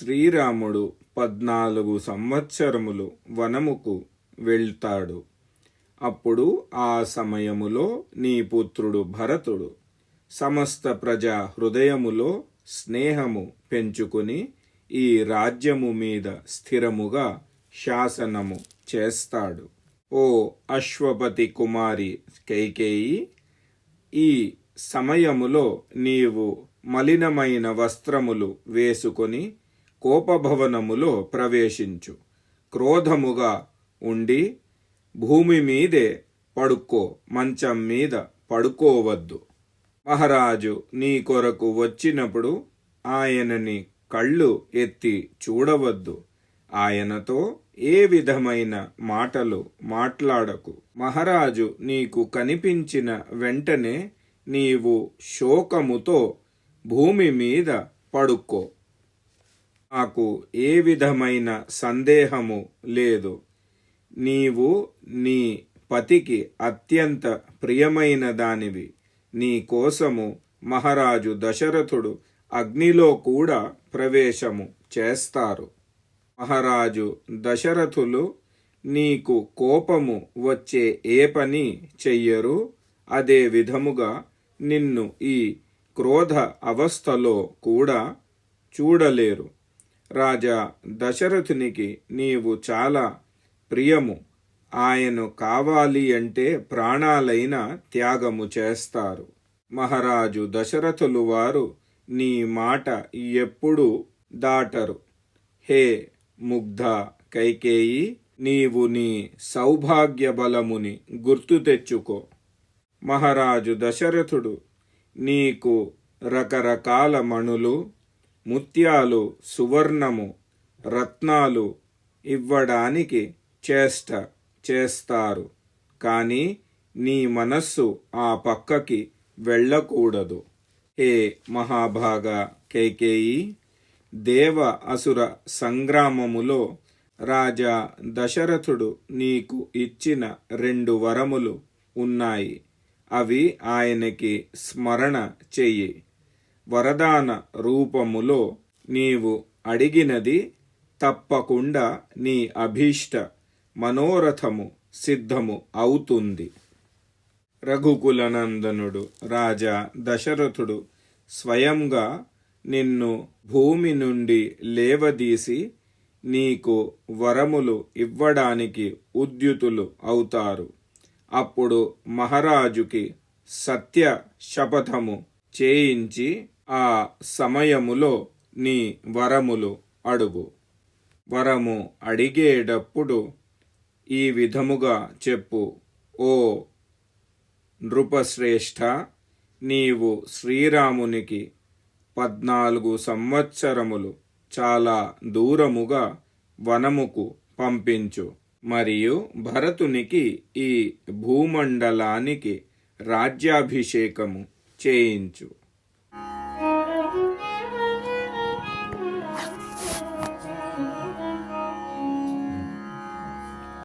శ్రీరాముడు 14 సంవత్సరములు వనముకు వెళ్తాడు. అప్పుడు ఆ సమయములో నీ పుత్రుడు భరతుడు సమస్త ప్రజా హృదయములో స్నేహము పెంచుకుని ఈ రాజ్యము మీద స్థిరముగా శాసనము చేస్తాడు. ఓ అశ్వపతి కుమారి కైకేయి, ఈ సమయములో నీవు మలినమైన వస్త్రములు వేసుకొని కోపభవనములో ప్రవేశించు. క్రోధముగా ఉండి భూమి మీదే పడుకో, మంచం మీద పడుకోవద్దు. మహారాజు నీ కొరకు వచ్చినప్పుడు ఆయనని కళ్ళు ఎత్తి చూడవద్దు. ఆయనతో ఏ విధమైన మాటలు మాట్లాడకు. మహారాజు నీకు కనిపించిన వెంటనే నీవు శోకముతో భూమి మీద పడుకో. నాకు ఏ విధమైన సందేహము లేదు. నీవు నీ పతికి అత్యంత ప్రియమైన దానివి. నీ కోసము మహారాజు దశరథుడు అగ్నిలో కూడా ప్రవేశము చేస్తారు. మహారాజు దశరథులు నీకు కోపము వచ్చే ఏ పని చెయ్యరు. అదే విధముగా నిన్ను ఈ క్రోధ అవస్థలో కూడా చూడలేరు. రాజా దశరథునికి నీవు చాలా ప్రియము. ఆయన కావాలి అంటే ప్రాణాలైన త్యాగము చేస్తారు. మహారాజు దశరథులు వారు నీ మాట ఎప్పుడూ దాటరు. హే ముగ్ధ కైకేయి, నీవు నీ సౌభాగ్య బలముని గుర్తు తెచ్చుకో. మహారాజు దశరథుడు నీకు రకరకాల మణులు, ముత్యాలు, సువర్ణము, రత్నాలు ఇవ్వడానికి చేస్తారు. కానీ నీ మనస్సు ఆ పక్కకి వెళ్ళకూడదు. హే మహాభాగా కైకేయి, దేవ అసుర సంగ్రామములో రాజా దశరథుడు నీకు ఇచ్చిన 2 వరములు ఉన్నాయి. అవి ఆయనకి స్మరణ చెయ్యి. వరదాన రూపములో నీవు అడిగినది తప్పకుండా నీ అభీష్ట మనోరథము సిద్ధము అవుతుంది. రఘుకులనందనుడు రాజా దశరథుడు స్వయంగా నిన్ను భూమి నుండి లేవదీసి నీకు వరములు ఇవ్వడానికి ఉద్యుతులు అవుతారు. అప్పుడు మహారాజుకి సత్య శపథము చేయించి ఆ సమయములో నీ వరములు అడుగు. వరము అడిగేటప్పుడు ఈ విధముగా చెప్పు. ఓ నృపశ్రేష్ఠ, నీవు శ్రీరామునికి 14 సంవత్సరములు చాలా దూరముగా వనముకు పంపించు. మరియు భరతునికి ఈ భూమండలానికి రాజ్యాభిషేకము చేయించు.